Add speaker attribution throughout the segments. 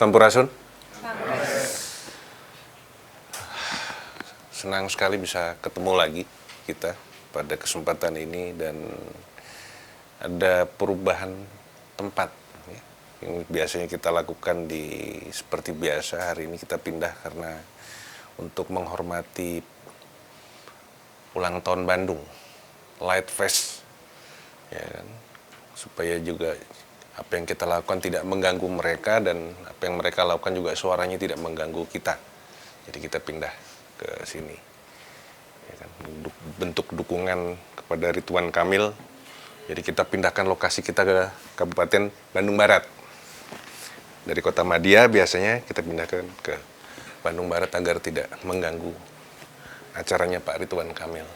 Speaker 1: Sampurasun. Senang sekali bisa ketemu lagi kita pada kesempatan ini dan ada perubahan tempat ya, yang biasanya kita lakukan seperti biasa. Hari ini kita pindah karena untuk menghormati ulang tahun Bandung, Light Fest, ya kan? Supaya juga apa yang kita lakukan tidak mengganggu mereka dan apa yang mereka lakukan juga suaranya tidak mengganggu kita. Jadi kita pindah ke sini, ya kan? Bentuk dukungan kepada Ridwan Kamil. Jadi kita pindahkan lokasi kita ke Kabupaten Bandung Barat. Dari Kota Madia biasanya kita pindahkan ke Bandung Barat agar tidak mengganggu acaranya Pak Ridwan Kamil.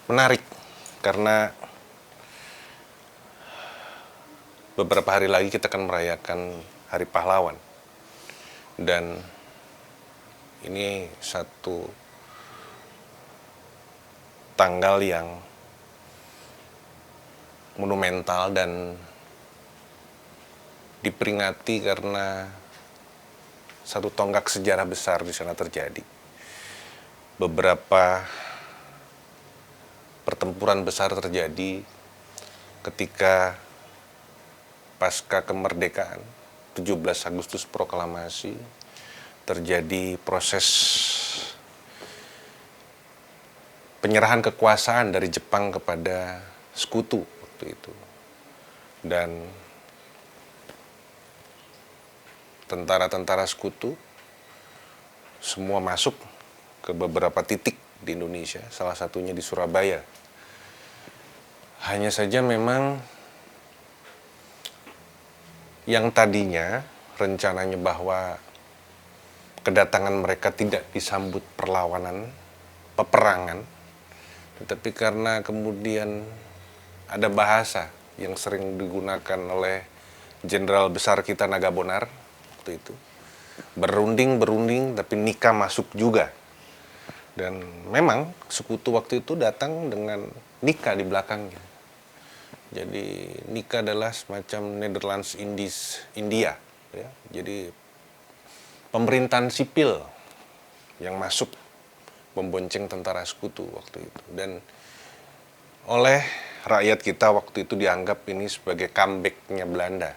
Speaker 1: Menarik karena beberapa hari lagi kita akan merayakan Hari Pahlawan. Dan ini satu tanggal yang monumental dan diperingati karena satu tonggak sejarah besar di sana terjadi. Beberapa pertempuran besar terjadi ketika pasca kemerdekaan 17 Agustus proklamasi terjadi proses penyerahan kekuasaan dari Jepang kepada sekutu waktu itu. Dan tentara-tentara sekutu semua masuk ke beberapa titik di Indonesia, salah satunya di Surabaya. Hanya saja memang yang tadinya rencananya bahwa kedatangan mereka tidak disambut peperangan, tetapi karena kemudian ada bahasa yang sering digunakan oleh Jenderal besar kita Nagabonar waktu itu, berunding tapi nikah masuk juga. Dan memang sekutu waktu itu datang dengan nikah di belakangnya. Jadi nikah adalah semacam Netherlands India, ya. Jadi pemerintahan sipil yang masuk membonceng tentara sekutu waktu itu. Dan oleh rakyat kita waktu itu dianggap ini sebagai comeback-nya Belanda.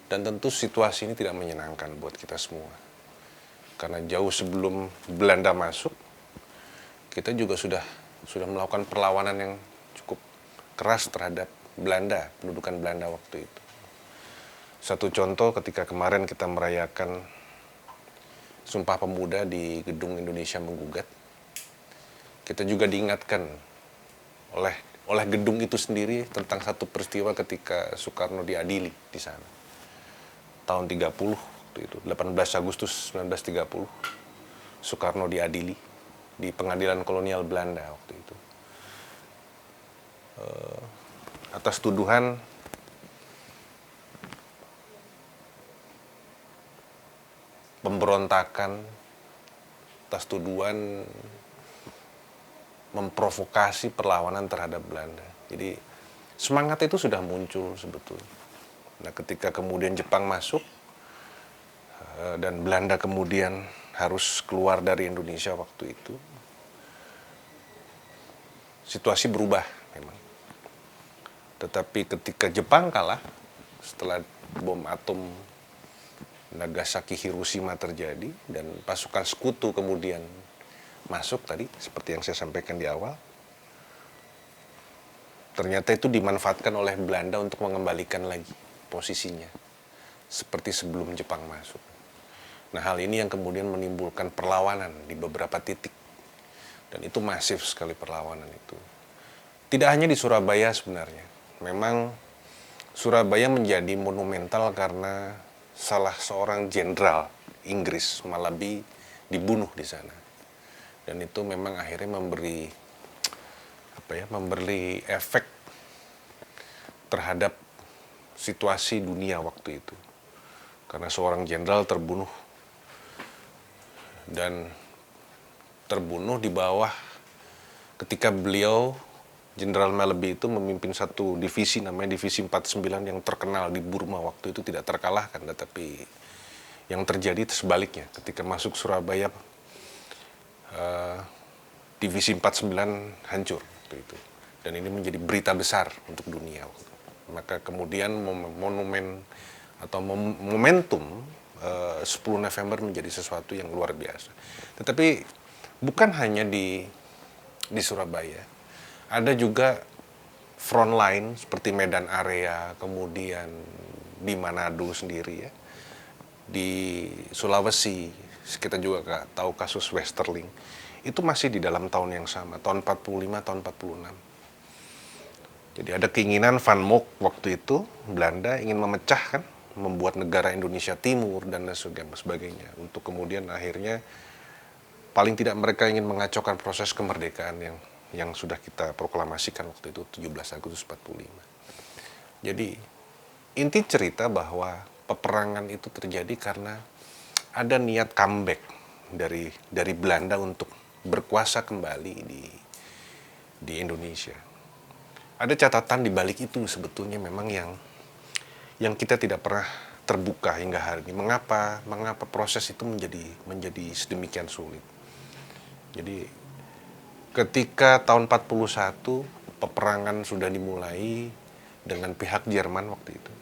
Speaker 1: Dan tentu situasi ini tidak menyenangkan buat kita semua. Karena jauh sebelum Belanda masuk, kita juga sudah melakukan perlawanan yang cukup keras terhadap Belanda, pendudukan Belanda waktu itu. Satu contoh ketika kemarin kita merayakan Sumpah Pemuda di Gedung Indonesia Menggugat, kita juga diingatkan oleh gedung itu sendiri tentang satu peristiwa ketika Soekarno diadili di sana. Tahun 30 waktu itu, 18 Agustus 1930, Soekarno diadili di pengadilan kolonial Belanda waktu itu. Atas tuduhan pemberontakan, atas tuduhan memprovokasi perlawanan terhadap Belanda. Jadi semangat itu sudah muncul sebetulnya. Nah, ketika kemudian Jepang masuk dan Belanda kemudian harus keluar dari Indonesia waktu itu, situasi berubah memang. Tetapi ketika Jepang kalah, setelah bom atom Nagasaki Hiroshima terjadi dan pasukan sekutu kemudian masuk tadi, seperti yang saya sampaikan di awal, ternyata itu dimanfaatkan oleh Belanda untuk mengembalikan lagi posisinya seperti sebelum Jepang masuk. Nah, hal ini yang kemudian menimbulkan perlawanan di beberapa titik. Dan itu masif sekali perlawanan itu. Tidak hanya di Surabaya sebenarnya. Memang Surabaya menjadi monumental karena salah seorang jenderal Inggris, Malabi, dibunuh di sana. Dan itu memang akhirnya memberi efek terhadap situasi dunia waktu itu. Karena seorang jenderal terbunuh. Dan terbunuh di bawah ketika beliau Jenderal Maleby itu memimpin satu divisi namanya Divisi 49 yang terkenal di Burma waktu itu, tidak terkalahkan. Tetapi yang terjadi sebaliknya, ketika masuk Surabaya, Divisi 49 hancur waktu itu. Dan ini menjadi berita besar untuk dunia. Maka kemudian monumen atau momentum 10 November menjadi sesuatu yang luar biasa. Tetapi bukan hanya di Surabaya, ada juga front line seperti Medan Area, kemudian di Manado sendiri ya, di Sulawesi kita juga tahu kasus Westerling, itu masih di dalam tahun yang sama, tahun 45, tahun 46. Jadi ada keinginan Van Mook waktu itu, Belanda ingin memecahkan, membuat negara Indonesia Timur dan sebagainya, untuk kemudian akhirnya paling tidak mereka ingin mengacaukan proses kemerdekaan yang sudah kita proklamasikan waktu itu 17 Agustus 45. Jadi inti cerita bahwa peperangan itu terjadi karena ada niat comeback dari Belanda untuk berkuasa kembali di Indonesia. Ada catatan di balik itu sebetulnya memang yang kita tidak pernah terbuka hingga hari ini. Mengapa proses itu menjadi sedemikian sulit? Jadi ketika tahun 41 peperangan sudah dimulai dengan pihak Jerman waktu itu,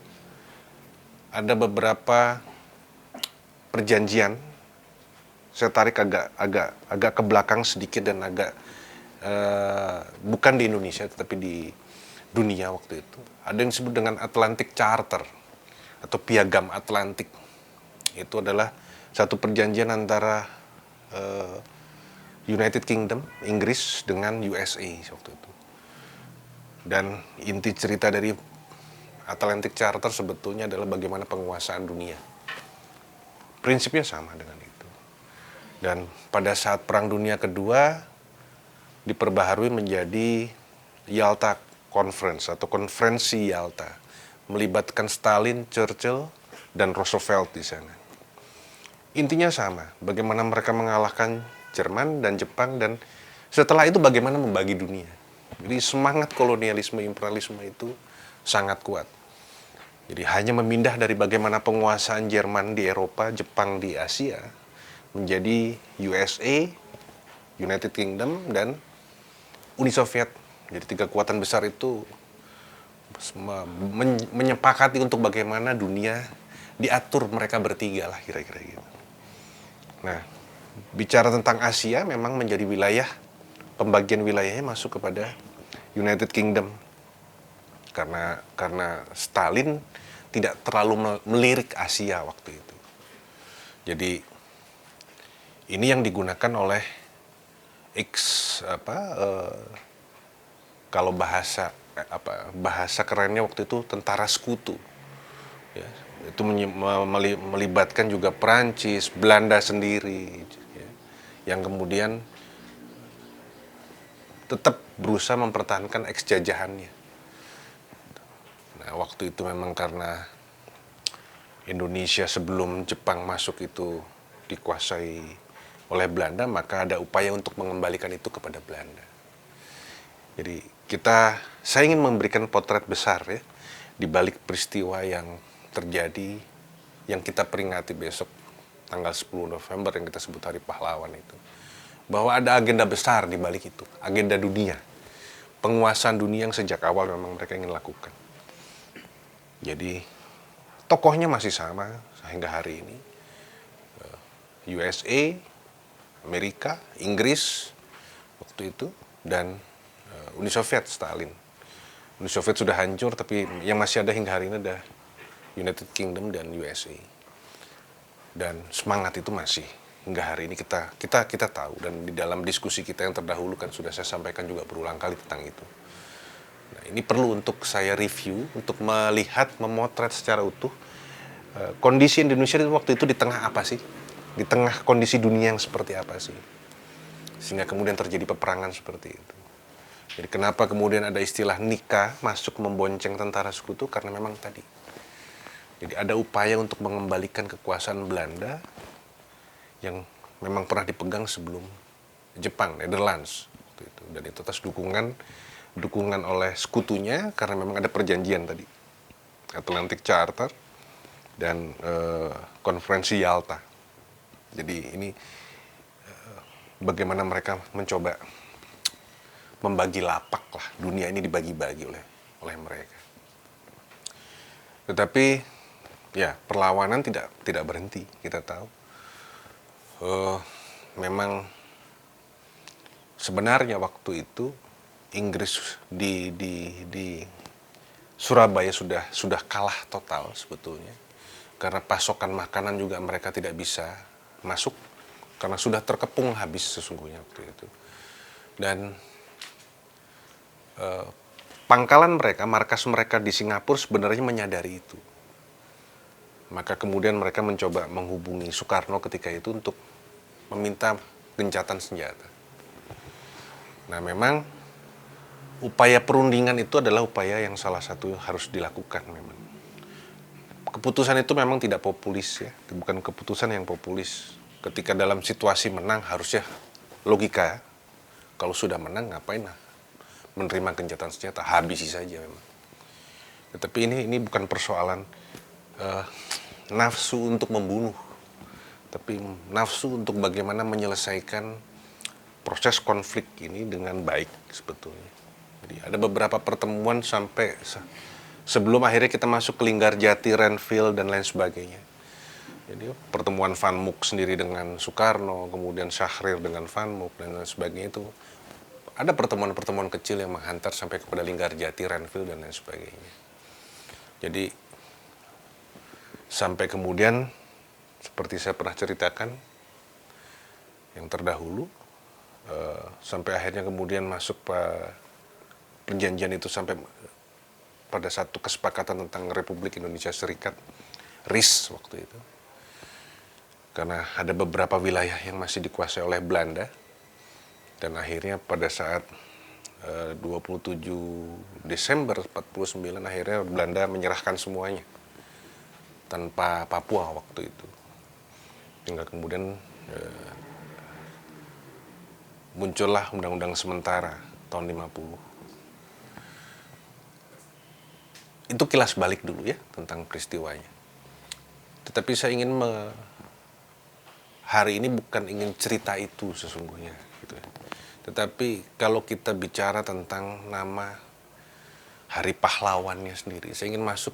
Speaker 1: ada beberapa perjanjian. Saya tarik agak ke belakang sedikit dan agak bukan di Indonesia tetapi di dunia waktu itu. Ada yang disebut dengan Atlantic Charter atau Piagam Atlantik. Itu adalah satu perjanjian antara United Kingdom, Inggris dengan USA waktu itu. Dan inti cerita dari Atlantic Charter sebetulnya adalah bagaimana penguasaan dunia. Prinsipnya sama dengan itu. Dan pada saat Perang Dunia Kedua diperbaharui menjadi Yalta Conference atau Konferensi Yalta, melibatkan Stalin, Churchill, dan Roosevelt di sana. Intinya sama, bagaimana mereka mengalahkan Jerman dan Jepang, dan setelah itu bagaimana membagi dunia. Jadi semangat kolonialisme, imperialisme itu sangat kuat. Jadi hanya memindah dari bagaimana penguasaan Jerman di Eropa, Jepang di Asia, menjadi USA, United Kingdom, dan Uni Soviet. Jadi tiga kekuatan besar itu menyepakati untuk bagaimana dunia diatur mereka bertiga lah kira-kira gitu. Nah, bicara tentang Asia memang menjadi wilayah, pembagian wilayahnya masuk kepada United Kingdom. Karena Stalin tidak terlalu melirik Asia waktu itu. Jadi ini yang digunakan oleh kalau bahasa kerennya waktu itu tentara sekutu. Ya, itu melibatkan juga Perancis, Belanda sendiri, ya, yang kemudian tetap berusaha mempertahankan eks-jajahannya. Nah, waktu itu memang karena Indonesia sebelum Jepang masuk itu dikuasai oleh Belanda, maka ada upaya untuk mengembalikan itu kepada Belanda. Jadi saya ingin memberikan potret besar ya, di balik peristiwa yang terjadi, yang kita peringati besok tanggal 10 November yang kita sebut Hari Pahlawan itu. Bahwa ada agenda besar di balik itu, agenda dunia. Penguasaan dunia yang sejak awal memang mereka ingin lakukan. Jadi tokohnya masih sama hingga hari ini. USA, Amerika, Inggris waktu itu, dan Uni Soviet, Stalin. Uni Soviet sudah hancur, tapi yang masih ada hingga hari ini ada United Kingdom dan USA. Dan semangat itu masih hingga hari ini kita tahu, dan di dalam diskusi kita yang terdahulu kan sudah saya sampaikan juga berulang kali tentang itu. Nah, ini perlu untuk saya review, untuk melihat, memotret secara utuh kondisi Indonesia waktu itu di tengah apa sih? Di tengah kondisi dunia yang seperti apa sih? Sehingga kemudian terjadi peperangan seperti itu. Jadi kenapa kemudian ada istilah nikah masuk membonceng tentara sekutu? Karena memang tadi. Jadi ada upaya untuk mengembalikan kekuasaan Belanda yang memang pernah dipegang sebelum Jepang, Netherlands. Dan itu atas dukungan dukungan oleh sekutunya karena memang ada perjanjian tadi, Atlantic Charter dan konferensi Yalta. Jadi ini bagaimana mereka mencoba membagi lapak lah, dunia ini dibagi-bagi oleh mereka. Tetapi ya perlawanan tidak berhenti, kita tahu. Memang sebenarnya waktu itu Inggris di Surabaya sudah kalah total sebetulnya, karena pasokan makanan juga mereka tidak bisa masuk karena sudah terkepung habis sesungguhnya waktu itu. Dan pangkalan mereka, markas mereka di Singapura sebenarnya menyadari itu. Maka kemudian mereka mencoba menghubungi Soekarno ketika itu untuk meminta gencatan senjata. Nah, memang upaya perundingan itu adalah upaya yang salah satu harus dilakukan memang. Keputusan itu memang tidak populis ya, bukan keputusan yang populis. Ketika dalam situasi menang harusnya logika, kalau sudah menang ngapain menerima gencatan senjata, habisi saja memang. Tetapi ini bukan persoalan nafsu untuk membunuh, tapi nafsu untuk bagaimana menyelesaikan proses konflik ini dengan baik sebetulnya. Jadi ada beberapa pertemuan sampai sebelum akhirnya kita masuk ke Linggarjati, Renville, dan lain sebagainya. Jadi pertemuan Van Mook sendiri dengan Soekarno, kemudian Syahrir dengan Van Mook, dan lain sebagainya itu. Ada pertemuan-pertemuan kecil yang menghantar sampai kepada Linggarjati, Renville, dan lain sebagainya. Jadi sampai kemudian seperti saya pernah ceritakan yang terdahulu, sampai akhirnya kemudian masuk perjanjian itu sampai pada satu kesepakatan tentang Republik Indonesia Serikat, RIS waktu itu. Karena ada beberapa wilayah yang masih dikuasai oleh Belanda, dan akhirnya pada saat 27 Desember 49 akhirnya Belanda menyerahkan semuanya tanpa Papua waktu itu. Hingga kemudian muncullah undang-undang sementara tahun 50. Itu kilas balik dulu ya tentang peristiwanya. Tetapi saya ingin hari ini bukan ingin cerita itu sesungguhnya gitu ya. Tetapi kalau kita bicara tentang nama Hari Pahlawannya sendiri, saya ingin masuk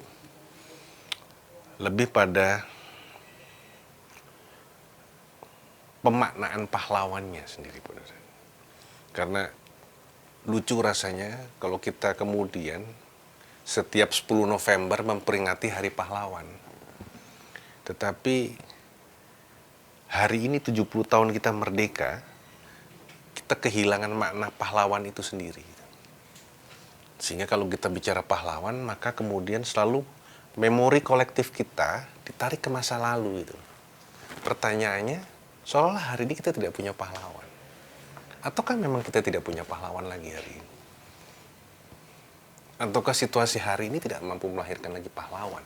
Speaker 1: lebih pada pemaknaan pahlawannya sendiri. Karena lucu rasanya kalau kita kemudian setiap 10 November memperingati Hari Pahlawan. Tetapi hari ini 70 tahun kita merdeka, kita kehilangan makna pahlawan itu sendiri. Sehingga kalau kita bicara pahlawan, maka kemudian selalu memori kolektif kita ditarik ke masa lalu itu. Pertanyaannya, seolah hari ini kita tidak punya pahlawan. Ataukah memang kita tidak punya pahlawan lagi hari ini? Ataukah situasi hari ini tidak mampu melahirkan lagi pahlawan?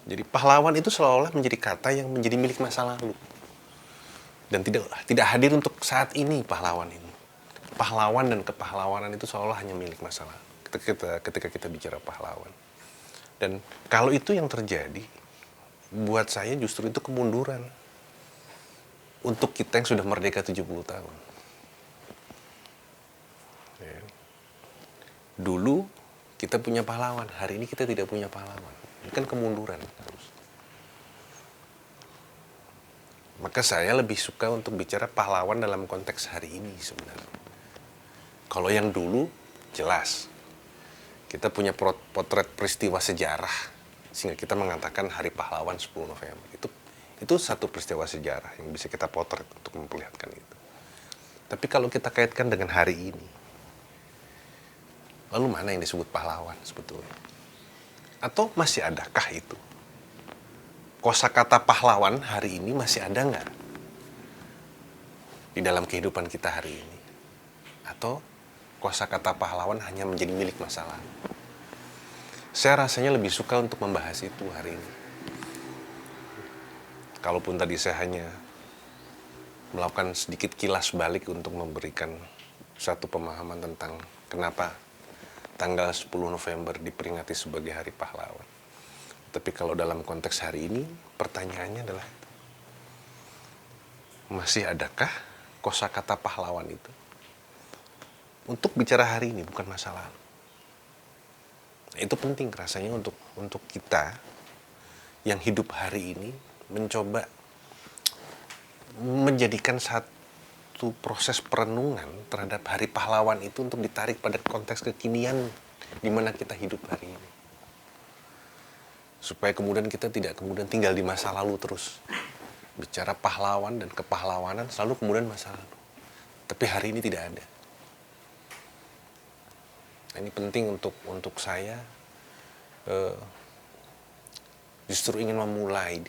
Speaker 1: Jadi pahlawan itu seolah-olah menjadi kata yang menjadi milik masa lalu. Dan tidak hadir untuk saat ini pahlawan ini. Pahlawan dan kepahlawanan itu seolah hanya milik masa lalu. Ketika kita bicara pahlawan. Dan kalau itu yang terjadi, buat saya justru itu kemunduran untuk kita yang sudah merdeka 70 tahun. Ya. Dulu kita punya pahlawan, hari ini kita tidak punya pahlawan. Ini kan kemunduran. Maka saya lebih suka untuk bicara pahlawan dalam konteks hari ini sebenarnya. Kalau yang dulu, jelas. Kita punya potret peristiwa sejarah, sehingga kita mengatakan Hari Pahlawan 10 November. Itu satu peristiwa sejarah yang bisa kita potret untuk memperlihatkan itu. Tapi kalau kita kaitkan dengan hari ini, lalu mana yang disebut pahlawan sebetulnya? Atau masih adakah itu? Kosakata pahlawan hari ini masih ada nggak di dalam kehidupan kita hari ini? Atau kosakata pahlawan hanya menjadi milik masa lalu? Saya rasanya lebih suka untuk membahas itu hari ini. Kalaupun tadi saya hanya melakukan sedikit kilas balik untuk memberikan satu pemahaman tentang kenapa tanggal 10 November diperingati sebagai Hari Pahlawan. Tapi kalau dalam konteks hari ini, pertanyaannya adalah, masih adakah kosakata pahlawan itu untuk bicara hari ini, bukan masa lalu? Itu penting rasanya untuk kita yang hidup hari ini mencoba menjadikan satu proses perenungan terhadap Hari Pahlawan itu untuk ditarik pada konteks kekinian di mana kita hidup hari ini. Supaya kemudian kita tidak kemudian tinggal di masa lalu terus. Bicara pahlawan dan kepahlawanan selalu kemudian masa lalu. Tapi hari ini tidak ada. Ini penting untuk saya justru ingin memulai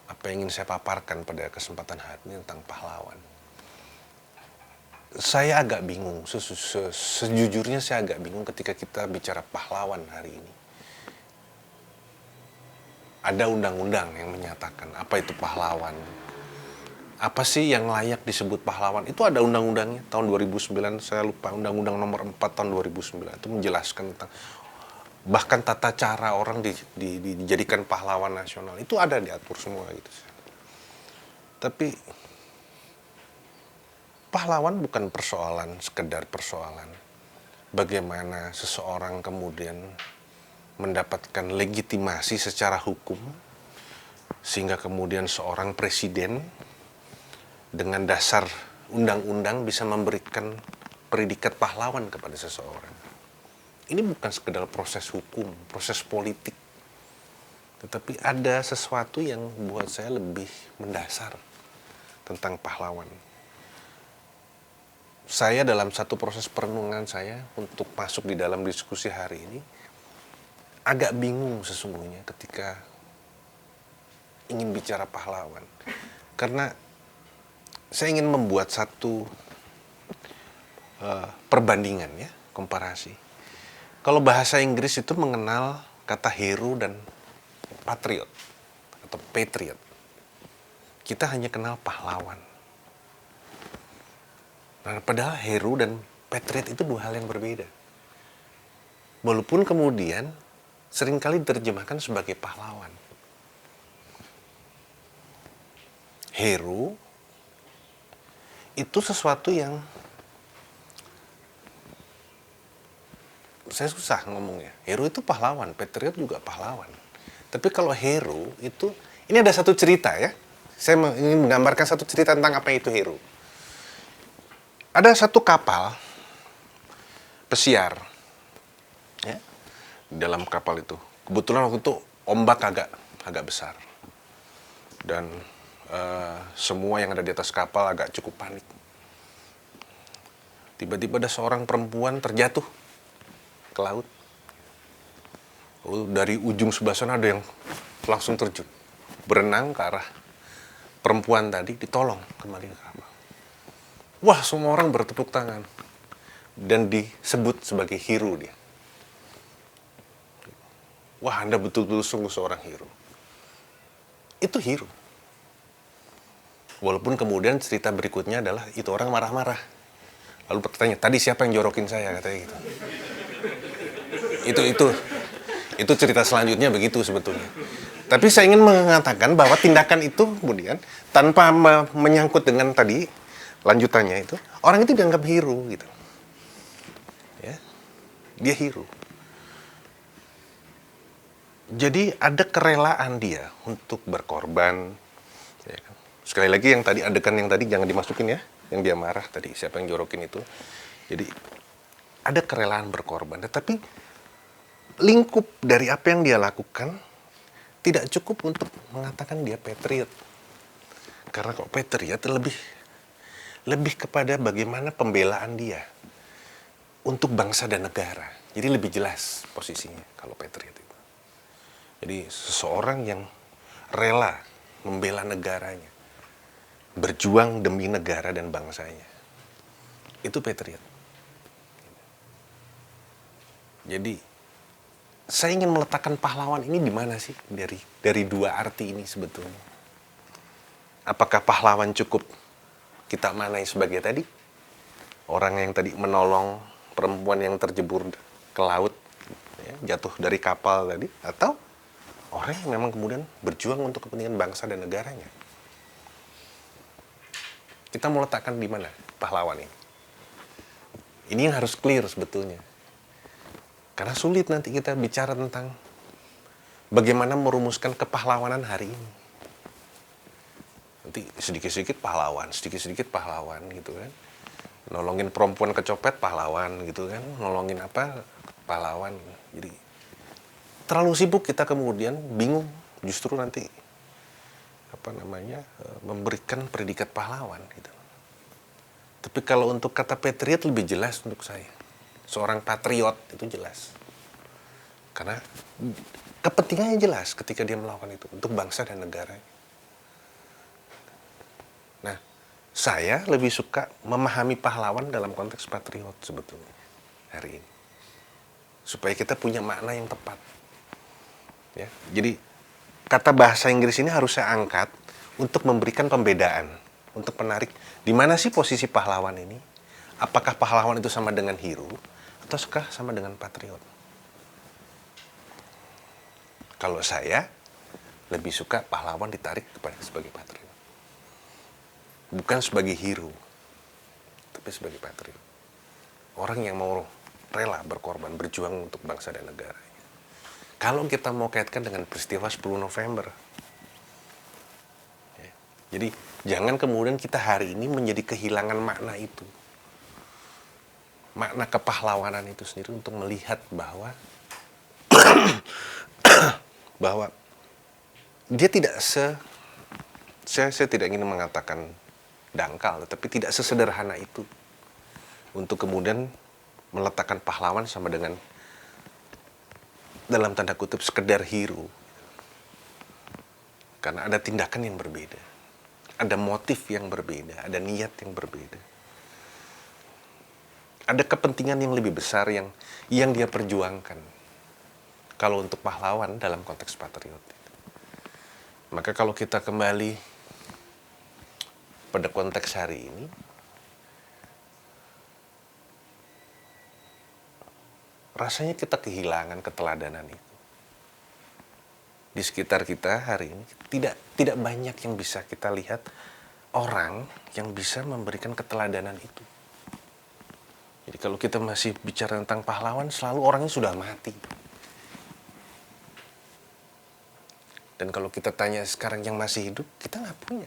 Speaker 1: apa yang ingin saya paparkan pada kesempatan hari ini tentang pahlawan. Saya agak bingung, sejujurnya saya agak bingung ketika kita bicara pahlawan hari ini. Ada undang-undang yang menyatakan apa itu pahlawan. Apa sih yang layak disebut pahlawan? Itu ada undang-undangnya tahun 2009, saya lupa, Undang-Undang Nomor 4 tahun 2009 itu menjelaskan tentang bahkan tata cara orang dijadikan pahlawan nasional. Itu ada diatur semua gitu. Tapi pahlawan bukan sekedar persoalan bagaimana seseorang kemudian mendapatkan legitimasi secara hukum sehingga kemudian seorang presiden dengan dasar undang-undang bisa memberikan predikat pahlawan kepada seseorang. Ini bukan sekedar proses hukum, proses politik, tetapi ada sesuatu yang buat saya lebih mendasar tentang pahlawan. Saya dalam satu proses perenungan saya untuk masuk di dalam diskusi hari ini agak bingung sesungguhnya ketika ingin bicara pahlawan. Karena saya ingin membuat satu perbandingan ya, komparasi. Kalau bahasa Inggris itu mengenal kata hero dan patriot atau patriot. Kita hanya kenal pahlawan. Nah, padahal hero dan patriot itu dua hal yang berbeda. Walaupun kemudian seringkali diterjemahkan sebagai pahlawan. Hero itu sesuatu yang saya susah ngomongnya. Hero itu pahlawan, patriot juga pahlawan. Tapi kalau hero itu, ini ada satu cerita ya. Saya ingin menggambarkan satu cerita tentang apa itu hero. Ada satu kapal pesiar ya, dalam kapal itu. Kebetulan waktu itu ombak agak besar. Dan semua yang ada di atas kapal agak cukup panik. Tiba-tiba ada seorang perempuan terjatuh ke laut. Dari ujung sebelah sana ada yang langsung terjun, berenang ke arah perempuan tadi, ditolong kembali ke kapal. Wah, semua orang bertepuk tangan dan disebut sebagai hero dia. Wah, Anda betul-betul sungguh seorang hero. Itu hero. Walaupun kemudian cerita berikutnya adalah itu orang marah-marah. Lalu bertanya, tadi siapa yang jorokin saya, katanya gitu. Itu cerita selanjutnya begitu sebetulnya. Tapi saya ingin mengatakan bahwa tindakan itu kemudian tanpa menyangkut dengan tadi lanjutannya itu, orang itu dianggap hero gitu. Ya. Dia hero. Jadi ada kerelaan dia untuk berkorban. Ya kan? Sekali lagi yang tadi adegan yang tadi jangan dimasukin ya, yang dia marah tadi siapa yang jorokin itu. Jadi ada kerelaan berkorban, tetapi lingkup dari apa yang dia lakukan tidak cukup untuk mengatakan dia patriot. Karena kok patriot lebih kepada bagaimana pembelaan dia untuk bangsa dan negara. Jadi lebih jelas posisinya kalau patriot itu. Jadi seseorang yang rela membela negaranya, berjuang demi negara dan bangsanya. Itu patriot. Jadi saya ingin meletakkan pahlawan ini di mana sih dari dua arti ini sebetulnya. Apakah pahlawan cukup kita manai sebagai tadi orang yang tadi menolong perempuan yang terjebur ke laut, ya, jatuh dari kapal tadi, atau orang yang memang kemudian berjuang untuk kepentingan bangsa dan negaranya. Kita mau letakkan di mana pahlawan ini? Ini yang harus clear sebetulnya. Karena sulit nanti kita bicara tentang bagaimana merumuskan kepahlawanan hari ini. Nanti sedikit-sedikit pahlawan gitu kan. Nolongin perempuan kecopet pahlawan gitu kan. Nolongin apa pahlawan. Jadi terlalu sibuk kita kemudian bingung justru nanti memberikan predikat pahlawan gitu. Tapi kalau untuk kata patriot lebih jelas untuk saya. Seorang patriot itu jelas. Karena kepentingannya jelas ketika dia melakukan itu untuk bangsa dan negara. Nah, saya lebih suka memahami pahlawan dalam konteks patriot sebetulnya hari ini. Supaya kita punya makna yang tepat. Ya, jadi kata bahasa Inggris ini harus saya angkat untuk memberikan pembedaan, untuk menarik di mana sih posisi pahlawan ini? Apakah pahlawan itu sama dengan hero atau sama dengan patriot? Kalau saya lebih suka pahlawan ditarik sebagai patriot. Bukan sebagai hero, tapi sebagai patriot. Orang yang mau rela berkorban, berjuang untuk bangsa dan negara. Kalau kita mau kaitkan dengan peristiwa 10 November. Ya, jadi jangan kemudian kita hari ini menjadi kehilangan makna itu. Makna kepahlawanan itu sendiri untuk melihat bahwa dia tidak saya tidak ingin mengatakan dangkal, tapi tidak sesederhana itu untuk kemudian meletakkan pahlawan sama dengan dalam tanda kutip sekedar hero. Karena ada tindakan yang berbeda, ada motif yang berbeda, ada niat yang berbeda, ada kepentingan yang lebih besar yang dia perjuangkan. Kalau untuk pahlawan dalam konteks patriot. Maka kalau kita kembali pada konteks hari ini, rasanya kita kehilangan keteladanan itu. Di sekitar kita hari ini tidak banyak yang bisa kita lihat orang yang bisa memberikan keteladanan itu. Jadi kalau kita masih bicara tentang pahlawan, selalu orangnya sudah mati. Dan kalau kita tanya sekarang yang masih hidup, kita nggak punya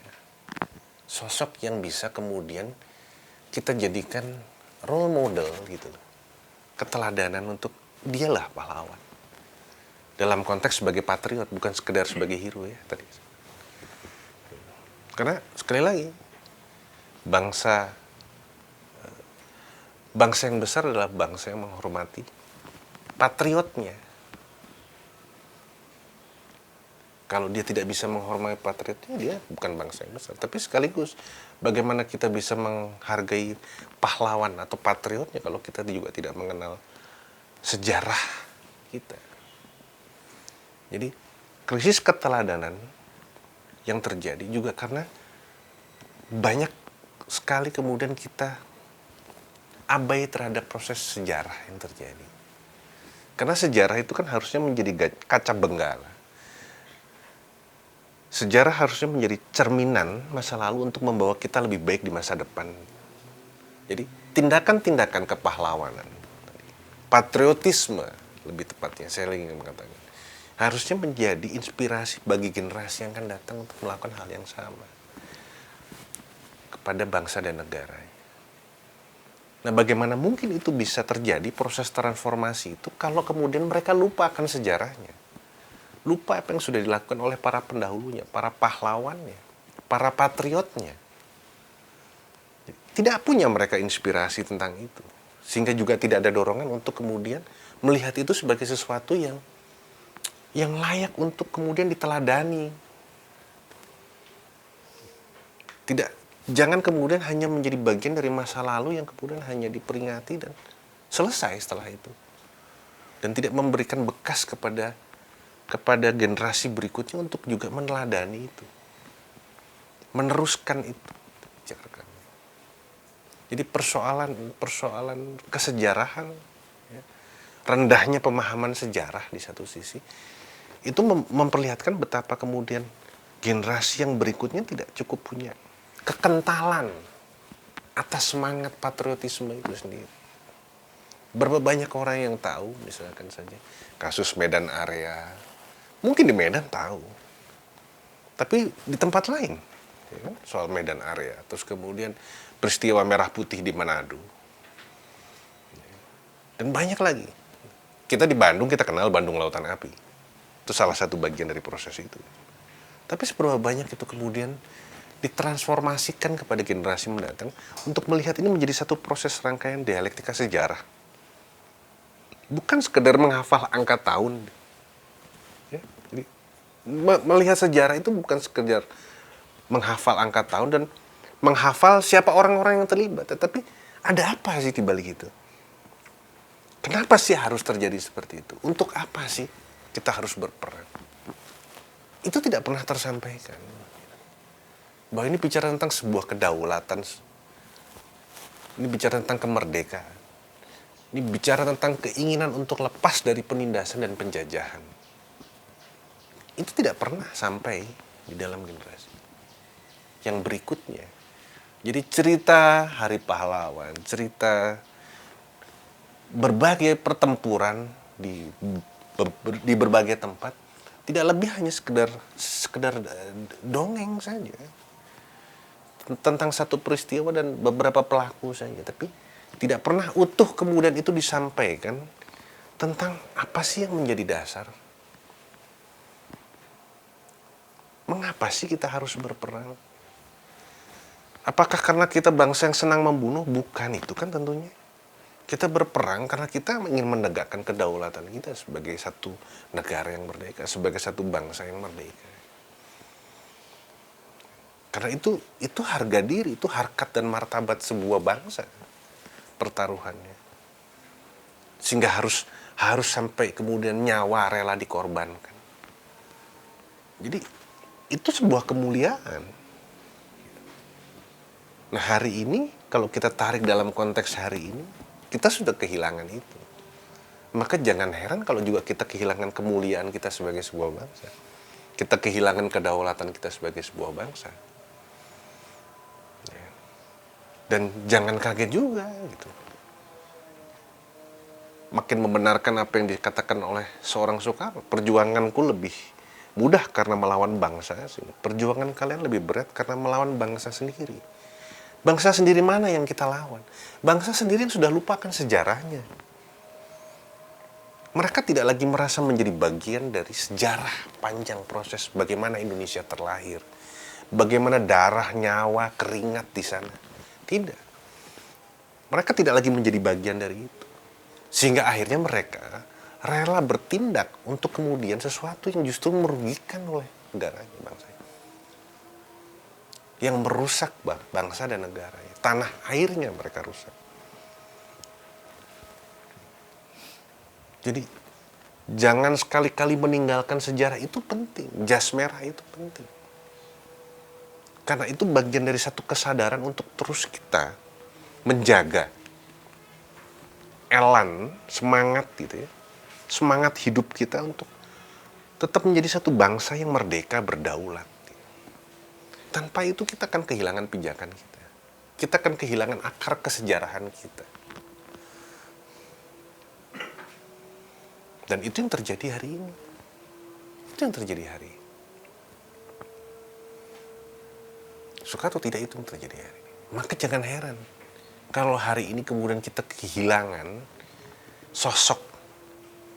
Speaker 1: sosok yang bisa kemudian kita jadikan role model gitu. Keteladanan untuk dialah pahlawan. Dalam konteks sebagai patriot, bukan sekedar sebagai hero ya tadi. Karena sekali lagi, bangsa yang besar adalah bangsa yang menghormati patriotnya. Kalau dia tidak bisa menghormati patriotnya, dia bukan bangsa yang besar. Tapi sekaligus, bagaimana kita bisa menghargai pahlawan atau patriotnya kalau kita juga tidak mengenal sejarah kita. Jadi, krisis keteladanan yang terjadi juga karena banyak sekali kemudian kita abai terhadap proses sejarah yang terjadi. Karena sejarah itu kan harusnya menjadi kaca benggala. Sejarah harusnya menjadi cerminan masa lalu untuk membawa kita lebih baik di masa depan. Jadi, tindakan-tindakan kepahlawanan, patriotisme lebih tepatnya, saya ingin mengatakan, harusnya menjadi inspirasi bagi generasi yang akan datang untuk melakukan hal yang sama kepada bangsa dan negara. Nah, bagaimana mungkin itu bisa terjadi proses transformasi itu kalau kemudian mereka lupa akan sejarahnya? Lupa apa yang sudah dilakukan oleh para pendahulunya, para pahlawannya, para patriotnya. Tidak punya mereka inspirasi tentang itu. Sehingga juga tidak ada dorongan untuk kemudian melihat itu sebagai sesuatu yang layak untuk kemudian diteladani. Jangan kemudian hanya menjadi bagian dari masa lalu yang kemudian hanya diperingati dan selesai setelah itu. Dan tidak memberikan bekas kepada generasi berikutnya untuk juga meneladani itu, meneruskan itu. Jadi persoalan kesejarahan, ya, rendahnya pemahaman sejarah di satu sisi, itu memperlihatkan betapa kemudian generasi yang berikutnya tidak cukup punya kekentalan atas semangat patriotisme itu sendiri. Berapa banyak orang yang tahu, misalkan saja kasus Medan Area, mungkin di Medan tahu, tapi di tempat lain, ya kan? Soal Medan Area, terus kemudian peristiwa Merah Putih di Manado, dan banyak lagi. Kita di Bandung, kita kenal Bandung Lautan Api, itu salah satu bagian dari proses itu. Tapi seberapa banyak itu kemudian ditransformasikan kepada generasi mendatang untuk melihat ini menjadi satu proses rangkaian dialektika sejarah, bukan sekedar menghafal angka tahun, ya. Jadi, melihat sejarah itu bukan sekedar menghafal angka tahun dan menghafal siapa orang-orang yang terlibat, tetapi ada apa sih di balik itu? Kenapa sih harus terjadi seperti itu? Untuk apa sih kita harus berperan? Itu tidak pernah tersampaikan. Bahwa ini bicara tentang sebuah kedaulatan, ini bicara tentang kemerdekaan, ini bicara tentang keinginan untuk lepas dari penindasan dan penjajahan. Itu tidak pernah sampai di dalam generasi yang berikutnya. Jadi cerita Hari Pahlawan, cerita berbagai pertempuran di berbagai tempat tidak lebih hanya sekedar dongeng saja tentang satu peristiwa dan beberapa pelaku saja, tapi tidak pernah utuh kemudian itu disampaikan tentang apa sih yang menjadi dasar. Mengapa sih kita harus berperang? Apakah karena kita bangsa yang senang membunuh? Bukan itu kan tentunya. Kita berperang karena kita ingin menegakkan kedaulatan kita sebagai satu negara yang merdeka, sebagai satu bangsa yang merdeka. Karena itu harga diri, itu harkat dan martabat sebuah bangsa pertaruhannya. Sehingga harus sampai kemudian nyawa rela dikorbankan. Jadi itu sebuah kemuliaan. Nah, hari ini kalau kita tarik dalam konteks hari ini, kita sudah kehilangan itu. Maka jangan heran kalau juga kita kehilangan kemuliaan kita sebagai sebuah bangsa. Kita kehilangan kedaulatan kita sebagai sebuah bangsa. Ya. Dan jangan kaget juga gitu. Makin membenarkan apa yang dikatakan oleh seorang Soekarno, perjuanganku lebih mudah karena melawan bangsa. Perjuangan kalian lebih berat karena melawan bangsa sendiri. Bangsa sendiri mana yang kita lawan? Bangsa sendiri yang sudah lupakan sejarahnya. Mereka tidak lagi merasa menjadi bagian dari sejarah panjang proses bagaimana Indonesia terlahir. Bagaimana darah, nyawa, keringat di sana. Tidak. Mereka tidak lagi menjadi bagian dari itu. Sehingga akhirnya mereka rela bertindak untuk kemudian sesuatu yang justru merugikan oleh negaranya, bangsa. Yang merusak bangsa dan negara. Tanah airnya mereka rusak. Jadi jangan sekali-kali meninggalkan sejarah, itu penting. Jas merah itu penting. Karena itu bagian dari satu kesadaran untuk terus kita menjaga elan, semangat gitu ya. Semangat hidup kita untuk tetap menjadi satu bangsa yang merdeka, berdaulat. Tanpa itu kita akan kehilangan pijakan kita. Kita akan kehilangan akar kesejarahan kita. Dan itu yang terjadi hari ini. Itu yang terjadi hari ini. Suka atau tidak, itu yang terjadi hari ini. Maka jangan heran kalau hari ini kemudian kita kehilangan sosok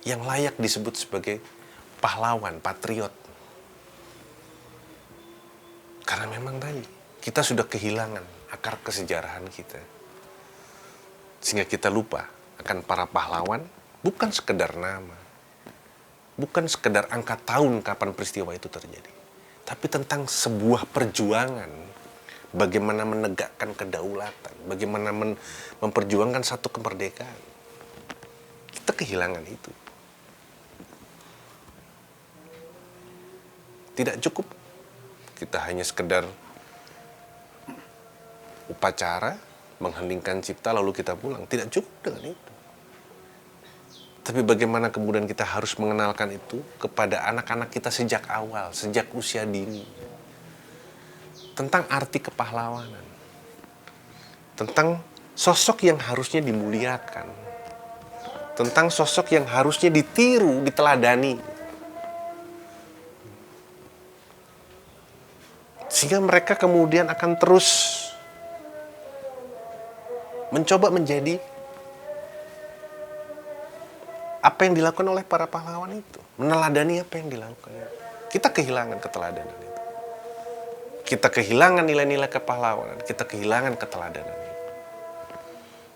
Speaker 1: yang layak disebut sebagai pahlawan, patriot. Karena memang tadi, kita sudah kehilangan akar kesejarahan kita. Sehingga kita lupa akan para pahlawan, bukan sekedar nama. Bukan sekedar angka tahun kapan peristiwa itu terjadi. Tapi tentang sebuah perjuangan. Bagaimana menegakkan kedaulatan. Bagaimana memperjuangkan satu kemerdekaan. Kita kehilangan itu. Tidak cukup kita hanya sekedar upacara, mengheningkan cipta lalu kita pulang. Tidak cukup dengan itu. Tapi bagaimana kemudian kita harus mengenalkan itu kepada anak-anak kita sejak awal, sejak usia dini. Tentang arti kepahlawanan. Tentang sosok yang harusnya dimuliakan. Tentang sosok yang harusnya ditiru, diteladani. Sehingga mereka kemudian akan terus mencoba menjadi apa yang dilakukan oleh para pahlawan itu. Meneladani apa yang dilakukan. Kita kehilangan keteladanan itu. Kita kehilangan nilai-nilai kepahlawanan. Kita kehilangan keteladanan itu.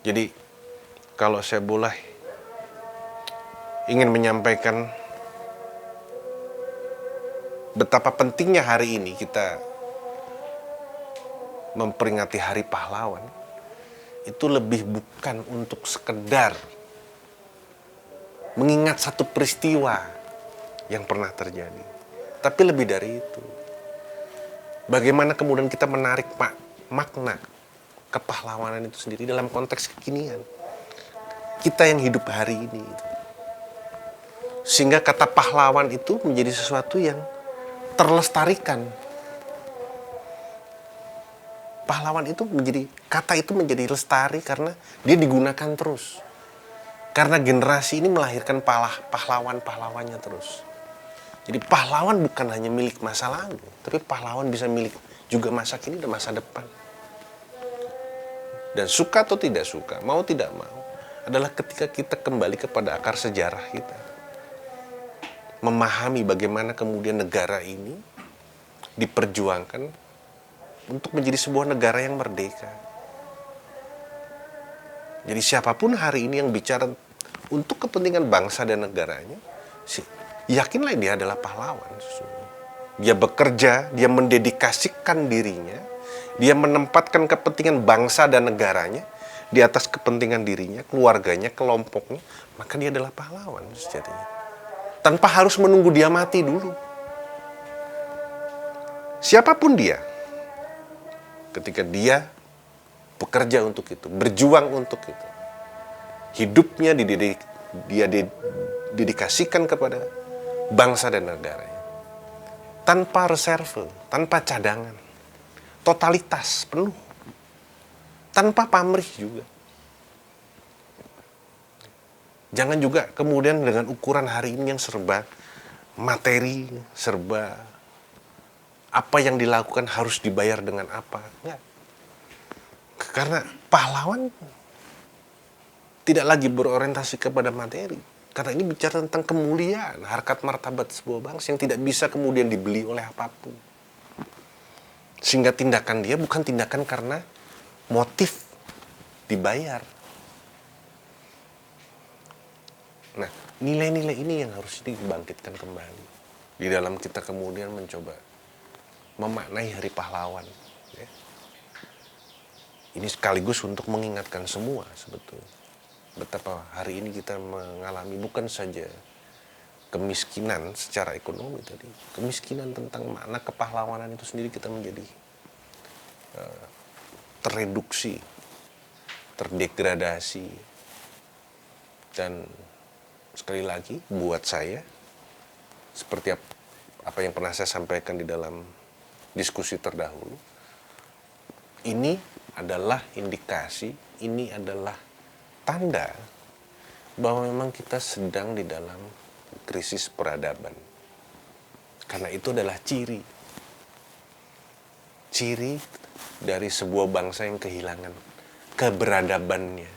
Speaker 1: Jadi, kalau saya boleh ingin menyampaikan betapa pentingnya hari ini kita memperingati Hari Pahlawan, itu lebih bukan untuk sekedar mengingat satu peristiwa yang pernah terjadi. Tapi lebih dari itu. Bagaimana kemudian kita menarik makna kepahlawanan itu sendiri dalam konteks kekinian. Kita yang hidup hari ini. Sehingga kata pahlawan itu menjadi sesuatu yang terlestarikan. Pahlawan itu kata itu menjadi lestari karena dia digunakan terus. Karena generasi ini melahirkan pahlawan-pahlawannya terus. Jadi pahlawan bukan hanya milik masa lalu, tapi pahlawan bisa milik juga masa kini dan masa depan. Dan suka atau tidak suka, mau tidak mau, adalah ketika kita kembali kepada akar sejarah kita. Memahami bagaimana kemudian negara ini diperjuangkan untuk menjadi sebuah negara yang merdeka. Jadi siapapun hari ini yang bicara untuk kepentingan bangsa dan negaranya, yakinlah dia adalah pahlawan. Dia bekerja, dia mendedikasikan dirinya, dia menempatkan kepentingan bangsa dan negaranya di atas kepentingan dirinya, keluarganya, kelompoknya, maka dia adalah pahlawan sejatinya. Tanpa harus menunggu dia mati dulu. Siapapun dia, ketika dia bekerja untuk itu, berjuang untuk itu, hidupnya dia dedikasikan kepada bangsa dan negaranya, tanpa reserve, tanpa cadangan, totalitas penuh, tanpa pamrih juga. Jangan juga kemudian dengan ukuran hari ini yang serba materi, serba apa yang dilakukan harus dibayar dengan apa. Enggak. Karena pahlawan tidak lagi berorientasi kepada materi. Karena ini bicara tentang kemuliaan, harkat martabat sebuah bangsa yang tidak bisa kemudian dibeli oleh apapun. Sehingga tindakan dia bukan tindakan karena motif dibayar. Nah, nilai-nilai ini yang harus dibangkitkan kembali. Di dalam kita kemudian mencoba memaknai Hari Pahlawan. Ya. Ini sekaligus untuk mengingatkan semua sebetulnya. Betapa hari ini kita mengalami bukan saja kemiskinan secara ekonomi tadi. Kemiskinan tentang makna kepahlawanan itu sendiri kita menjadi terreduksi, terdegradasi. Dan sekali lagi buat saya, seperti apa yang pernah saya sampaikan di dalam diskusi terdahulu, ini adalah indikasi, ini adalah tanda bahwa memang kita sedang di dalam krisis peradaban. Karena itu adalah ciri dari sebuah bangsa yang kehilangan keberadabannya.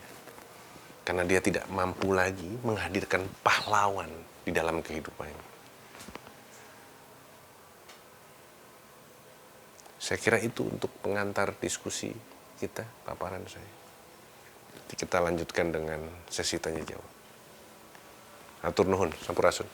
Speaker 1: Karena dia tidak mampu lagi menghadirkan pahlawan di dalam kehidupannya. Saya kira itu untuk pengantar diskusi kita, paparan saya. Nanti kita lanjutkan dengan sesi tanya jawab. Atur nuhun, sampurasun.